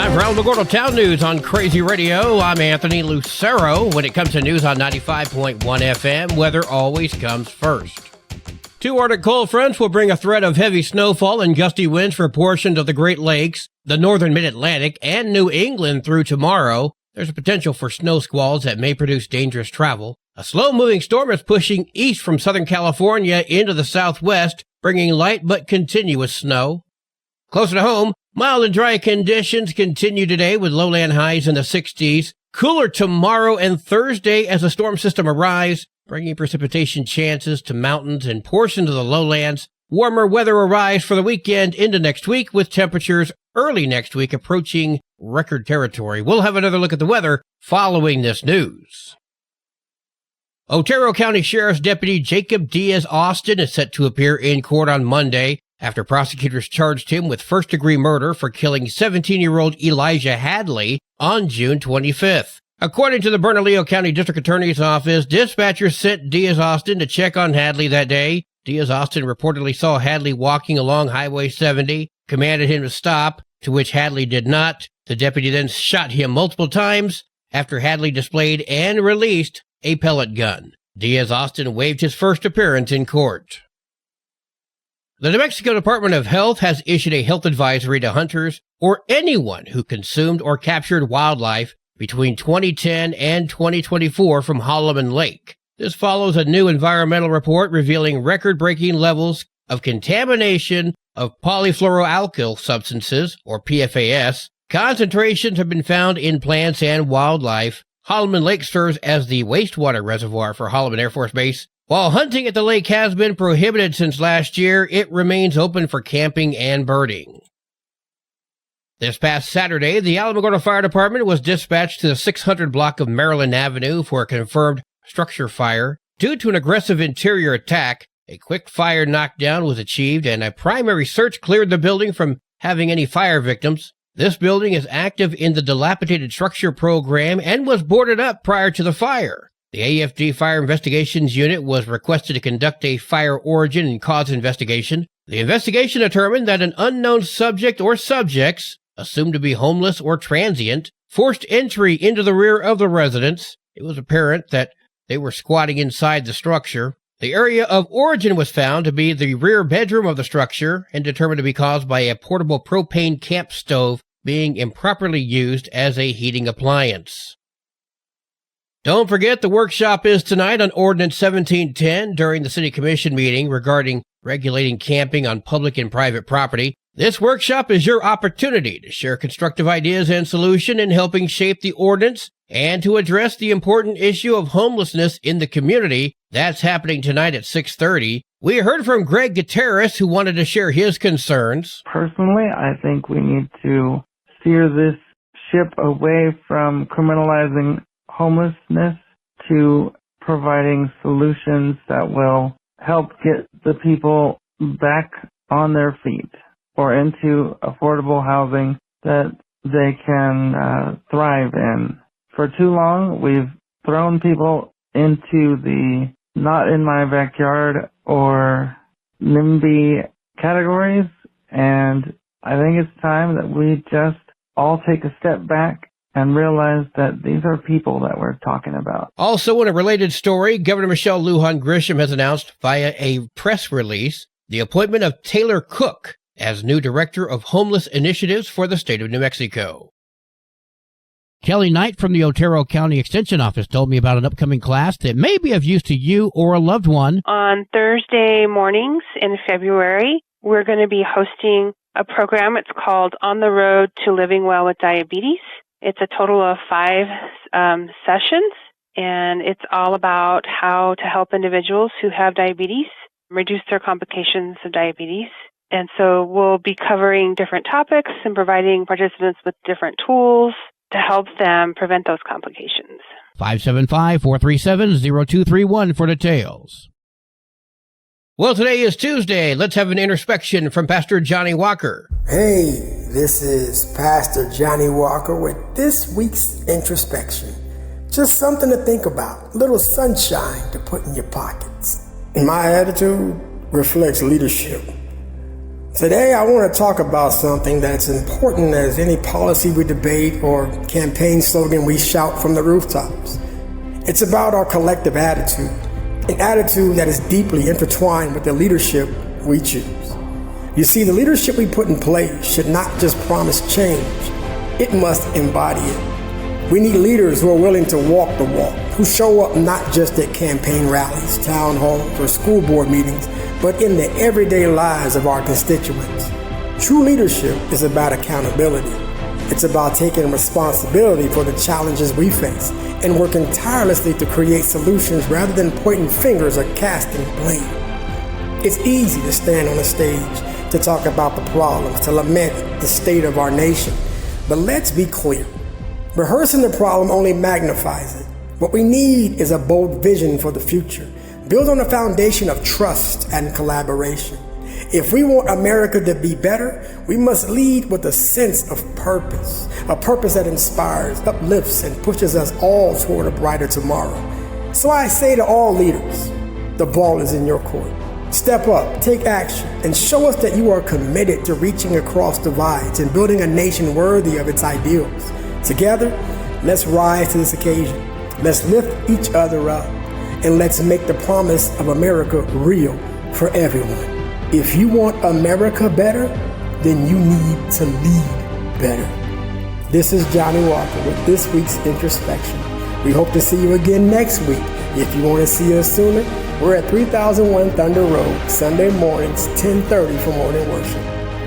Time for Alamogordo Town News on Crazy Radio. I'm Anthony Lucero. When it comes to news on 95.1 FM, weather always comes first. Two Arctic cold fronts will bring a threat of heavy snowfall and gusty winds for portions of the Great Lakes, the northern mid-Atlantic, and New England through tomorrow. There's a potential for snow squalls that may produce dangerous travel. A slow-moving storm is pushing east from Southern California into the southwest, bringing light but continuous snow. Closer to home, mild and dry conditions continue today with lowland highs in the 60s. Cooler tomorrow and Thursday as the storm system arrives, bringing precipitation chances to mountains and portions of the lowlands. Warmer weather arrives for the weekend into next week, with temperatures early next week approaching record territory. We'll have another look at the weather following this news. Otero County Sheriff's Deputy Jacob Diaz-Austin is set to appear in court on Monday after prosecutors charged him with first-degree murder for killing 17-year-old Elijah Hadley on June 25th. According to the Bernalillo County District Attorney's Office, dispatchers sent Diaz-Austin to check on Hadley that day. Diaz-Austin reportedly saw Hadley walking along Highway 70, commanded him to stop, to which Hadley did not. The deputy then shot him multiple times after Hadley displayed and released a pellet gun. Diaz-Austin waived his first appearance in court. The New Mexico Department of Health has issued a health advisory to hunters or anyone who consumed or captured wildlife between 2010 and 2024 from Holloman Lake. This follows a new environmental report revealing record-breaking levels of contamination of polyfluoroalkyl substances, or PFAS. Concentrations have been found in plants and wildlife. Holloman Lake serves as the wastewater reservoir for Holloman Air Force Base. While hunting at the lake has been prohibited since last year, it remains open for camping and birding. This past Saturday, the Alamogordo Fire Department was dispatched to the 600 block of Maryland Avenue for a confirmed structure fire. Due to an aggressive interior attack, a quick fire knockdown was achieved and a primary search cleared the building from having any fire victims. This building is active in the dilapidated structure program and was boarded up prior to the fire. The AFD Fire Investigations Unit was requested to conduct a fire origin and cause investigation. The investigation determined that an unknown subject or subjects, assumed to be homeless or transient, forced entry into the rear of the residence. It was apparent that they were squatting inside the structure. The area of origin was found to be the rear bedroom of the structure and determined to be caused by a portable propane camp stove being improperly used as a heating appliance. Don't forget the workshop is tonight on Ordinance 1710 during the City Commission meeting regarding regulating camping on public and private property. This workshop is your opportunity to share constructive ideas and solutions in helping shape the ordinance and to address the important issue of homelessness in the community. That's happening tonight at 6:30. We heard from Greg Gutierrez, who wanted to share his concerns. Personally, I think we need to steer this ship away from criminalizing homelessness to providing solutions that will help get the people back on their feet or into affordable housing that they can thrive in. For too long, we've thrown people into the not in my backyard or NIMBY categories, and I think it's time that we just all take a step back and realize that these are people that we're talking about. Also, in a related story, Governor Michelle Lujan Grisham has announced via a press release the appointment of Taylor Cook as new Director of Homeless Initiatives for the state of New Mexico. Kelly Knight from the Otero County Extension Office told me about an upcoming class that may be of use to you or a loved one. On Thursday mornings in February, we're going to be hosting a program. It's called On the Road to Living Well with Diabetes. It's a total of 5 sessions, and it's all about how to help individuals who have diabetes reduce their complications of diabetes. And so we'll be covering different topics and providing participants with different tools to help them prevent those complications. 575-437-0231 for details. Well, today is Tuesday. Let's have an introspection from Pastor Johnny Walker. Hey, this is Pastor Johnny Walker with this week's introspection. Just something to think about, a little sunshine to put in your pockets. My attitude reflects leadership. Today, I want to talk about something that's important as any policy we debate or campaign slogan we shout from the rooftops. It's about our collective attitude, an attitude that is deeply intertwined with the leadership we choose. You see, the leadership we put in place should not just promise change, it must embody it. We need leaders who are willing to walk the walk, who show up not just at campaign rallies, town halls, or school board meetings, but in the everyday lives of our constituents. True leadership is about accountability. It's about taking responsibility for the challenges we face and working tirelessly to create solutions rather than pointing fingers or casting blame. It's easy to stand on a stage to talk about the problems, to lament the state of our nation. But let's be clear. Rehearsing the problem only magnifies it. What we need is a bold vision for the future, built on a foundation of trust and collaboration. If we want America to be better, we must lead with a sense of purpose, a purpose that inspires, uplifts, and pushes us all toward a brighter tomorrow. So I say to all leaders, the ball is in your court. Step up, take action, and show us that you are committed to reaching across divides and building a nation worthy of its ideals. Together, let's rise to this occasion. Let's lift each other up, and let's make the promise of America real for everyone. If you want America better, then you need to lead better. This is Johnny Walker with this week's Introspection. We hope to see you again next week. If you want to see us sooner, we're at 3001 Thunder Road, Sunday mornings, 10:30 for morning worship.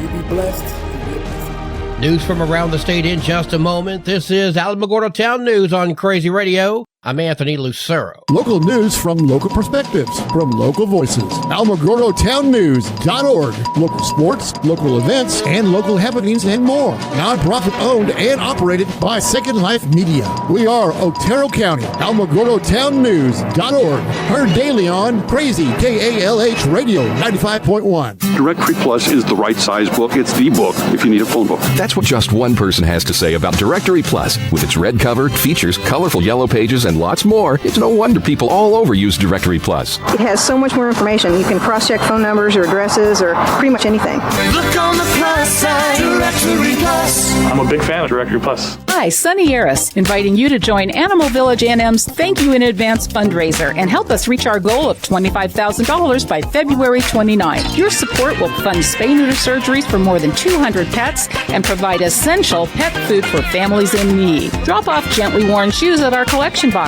You be blessed and be a blessing. News from around the state in just a moment. This is Alamogordo Town News on Crazy Radio. I'm Anthony Lucero. Local news from local perspectives, from local voices. AlamogordoTownNews.org. Local sports, local events, and local happenings and more. Nonprofit owned and operated by Second Life Media. We are Otero County. AlamogordoTownNews.org. Heard daily on Crazy KALH Radio 95.1. Directory Plus is the right size book. It's the book if you need a phone book. That's what just one person has to say about Directory Plus. With its red cover, features, colorful yellow pages, and lots more, it's no wonder people all over use Directory Plus. It has so much more information. You can cross-check phone numbers or addresses or pretty much anything. Look on the plus side, Directory Plus. I'm a big fan of Directory Plus. Hi, Sunny Harris, inviting you to join Animal Village NM's Thank You in Advance fundraiser and help us reach our goal of $25,000 by February 29th. Your support will fund spay-neuter surgeries for more than 200 pets and provide essential pet food for families in need. Drop off gently worn shoes at our collection boxes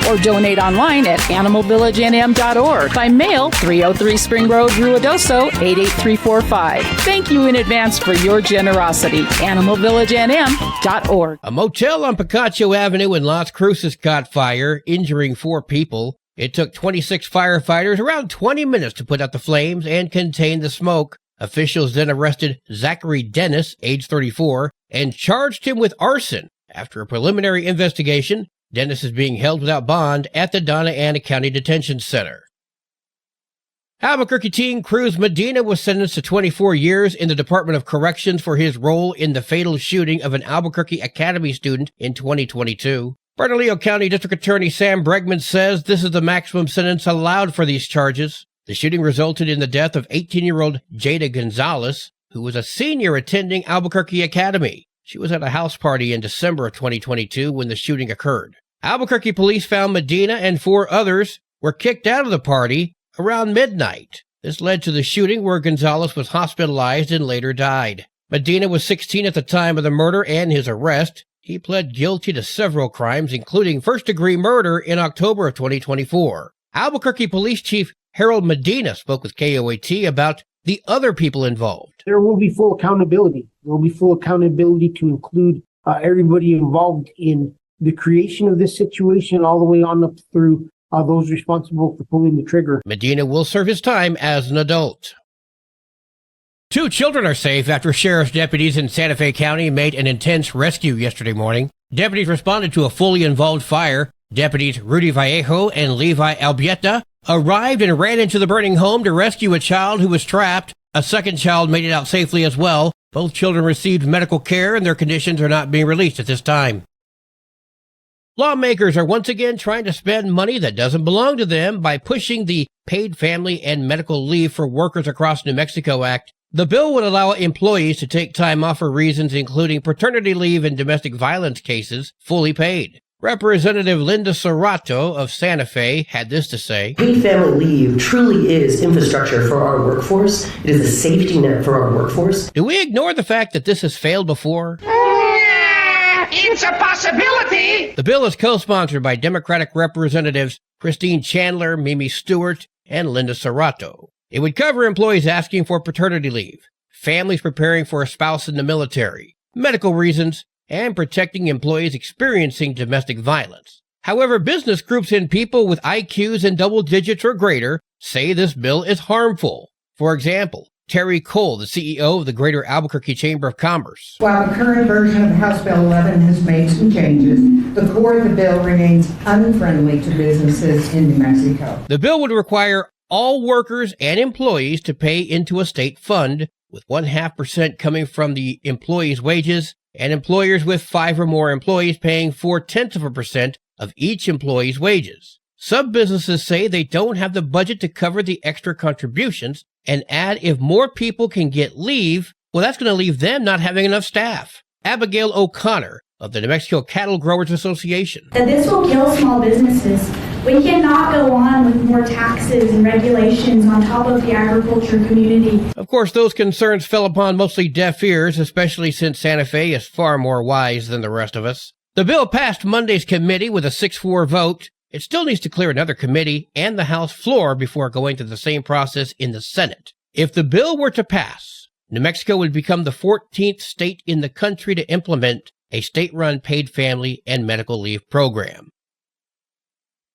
or donate online at animalvillagenm.org. By mail, 303 Spring Road, Ruidoso, 88345. Thank you in advance for your generosity. animalvillagenm.org. A motel on Picacho Avenue in Las Cruces caught fire, injuring 4 people. It took 26 firefighters around 20 minutes to put out the flames and contain the smoke. Officials then arrested Zachary Dennis, age 34, and charged him with arson. After a preliminary investigation, Dennis is being held without bond at the Donna Ana County Detention Center. Albuquerque teen Cruz Medina was sentenced to 24 years in the Department of Corrections for his role in the fatal shooting of an Albuquerque Academy student in 2022. Bernalillo County District Attorney Sam Bregman says this is the maximum sentence allowed for these charges. The shooting resulted in the death of 18-year-old Jada Gonzalez, who was a senior attending Albuquerque Academy. She was at a house party in December of 2022 when the shooting occurred. Albuquerque police found Medina and 4 others were kicked out of the party around midnight. This led to the shooting where Gonzalez was hospitalized and later died. Medina was 16 at the time of the murder and his arrest. He pled guilty to several crimes, including first-degree murder in October of 2024. Albuquerque Police Chief Harold Medina spoke with KOAT about the other people involved. There will be full accountability. There will be full accountability to include everybody involved in the creation of this situation all the way on up through those responsible for pulling the trigger. Medina will serve his time as an adult. 2 children are safe after sheriff's deputies in Santa Fe County made an intense rescue yesterday morning. Deputies responded to a fully involved fire. Deputies Rudy Vallejo and Levi Albieta arrived and ran into the burning home to rescue a child who was trapped. A second child made it out safely as well. Both children received medical care and their conditions are not being released at this time. Lawmakers are once again trying to spend money that doesn't belong to them by pushing the Paid Family and Medical Leave for Workers Across New Mexico Act The bill would allow employees to take time off for reasons including paternity leave and domestic violence cases fully paid. Representative Linda Serrato of Santa Fe had this to say. Paid family leave truly is infrastructure for our workforce. It is a safety net for our workforce. Do we ignore the fact that this has failed before? It's a possibility. The bill is co-sponsored by Democratic Representatives Christine Chandler, Mimi Stewart, and Linda Serrato. It would cover employees asking for paternity leave, families preparing for a spouse in the military, medical reasons, and protecting employees experiencing domestic violence. However, business groups and people with IQs in double digits or greater say this bill is harmful. For example, Terry Cole, the CEO of the Greater Albuquerque Chamber of Commerce. While the current version of House Bill 11 has made some changes, the core of the bill remains unfriendly to businesses in New Mexico. The bill would require all workers and employees to pay into a state fund, with 0.5% coming from the employee's wages, and employers with 5 or more employees paying 0.4% of each employee's wages. Some businesses say they don't have the budget to cover the extra contributions, and add if more people can get leave, well, that's going to leave them not having enough staff. Abigail O'Connor of the New Mexico Cattle Growers Association. That this will kill small businesses. We cannot go on with more taxes and regulations on top of the agriculture community. Of course, those concerns fell upon mostly deaf ears, especially since Santa Fe is far more wise than the rest of us. The bill passed Monday's committee with a 6-4 vote. It still needs to clear another committee and the House floor before going through the same process in the Senate. If the bill were to pass, New Mexico would become the 14th state in the country to implement a state-run paid family and medical leave program.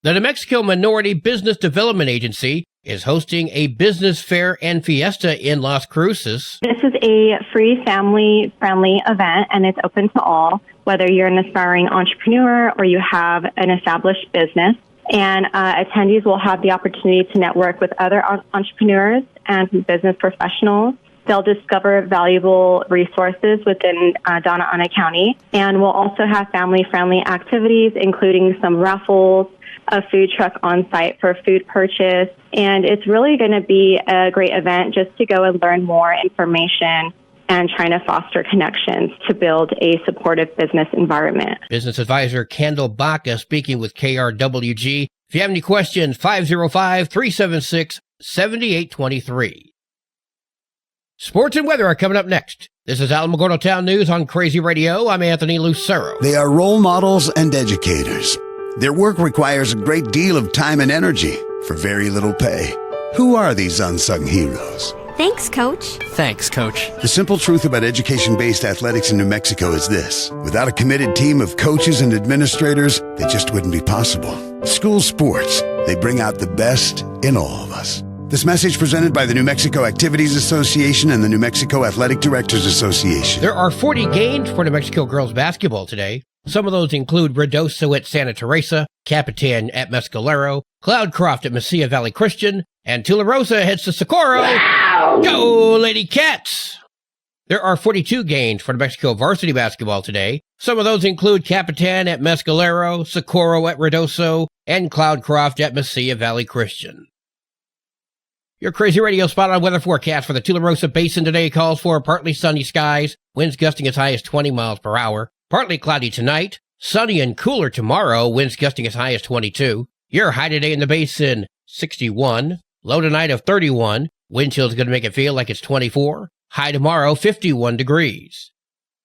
The New Mexico Minority Business Development Agency is hosting a business fair and fiesta in Las Cruces. This is a free family-friendly event, and it's open to all, whether you're an aspiring entrepreneur or you have an established business. And attendees will have the opportunity to network with other entrepreneurs and business professionals. They'll discover valuable resources within Donna Ana County, and we'll also have family-friendly activities, including some raffles, a food truck on site for food purchase, and it's really going to be a great event just to go and learn more information and trying to foster connections to build a supportive business environment. Business advisor Kendall Baca speaking with KRWG. If you have any questions, 505-376-7823. Sports and weather are coming up next. This is Alamogordo Town News on Crazy Radio. I'm Anthony Lucero. They are role models and educators. Their work requires a great deal of time and energy for very little pay. Who are these unsung heroes? Thanks, Coach. Thanks, Coach. The simple truth about education-based athletics in New Mexico is this. Without a committed team of coaches and administrators, they just wouldn't be possible. School sports, they bring out the best in all of us. This message presented by the New Mexico Activities Association and the New Mexico Athletic Directors Association. There are 40 games for New Mexico girls basketball today. Some of those include Redoso at Santa Teresa, Capitan at Mescalero, Cloudcroft at Mesilla Valley Christian, and Tularosa heads to Socorro. Wow! Go, Lady Cats! There are 42 games for New Mexico varsity basketball today. Some of those include Capitan at Mescalero, Socorro at Redoso, and Cloudcroft at Mesilla Valley Christian. Your Crazy Radio spot on weather forecast for the Tularosa Basin today calls for partly sunny skies, winds gusting as high as 20 miles per hour. Partly cloudy tonight, sunny and cooler tomorrow, winds gusting as high as 22. Your high today in the basin, 61. Low tonight of 31. Wind chill is going to make it feel like it's 24. High tomorrow, 51 degrees.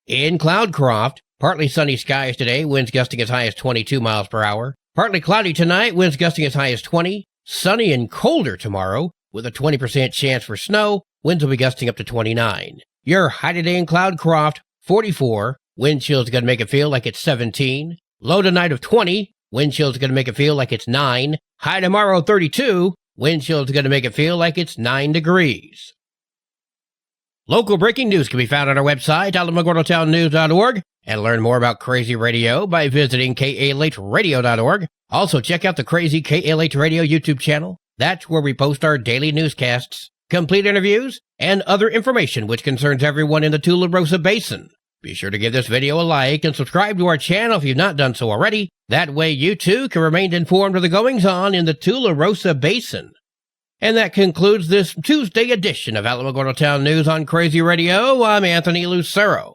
In Cloudcroft, partly sunny skies today, winds gusting as high as 22 miles per hour. Partly cloudy tonight, winds gusting as high as 20. Sunny and colder tomorrow, with a 20% chance for snow. Winds will be gusting up to 29. Your high today in Cloudcroft, 44. Wind chill is going to make it feel like it's 17. Low tonight of 20. Wind chill is going to make it feel like it's 9. High tomorrow, 32. Wind chill is going to make it feel like it's 9 degrees. Local breaking news can be found on our website, alamogordotownnews.org, and learn more about Crazy Radio by visiting KALHradio.org. Also, check out the Crazy KALH Radio YouTube channel. That's where we post our daily newscasts, complete interviews, and other information which concerns everyone in the Tularosa Basin. Be sure to give this video a like and subscribe to our channel if you've not done so already. That way you too can remain informed of the goings-on in the Tularosa Basin. And that concludes this Tuesday edition of Alamogordo Town News on Crazy Radio. I'm Anthony Lucero.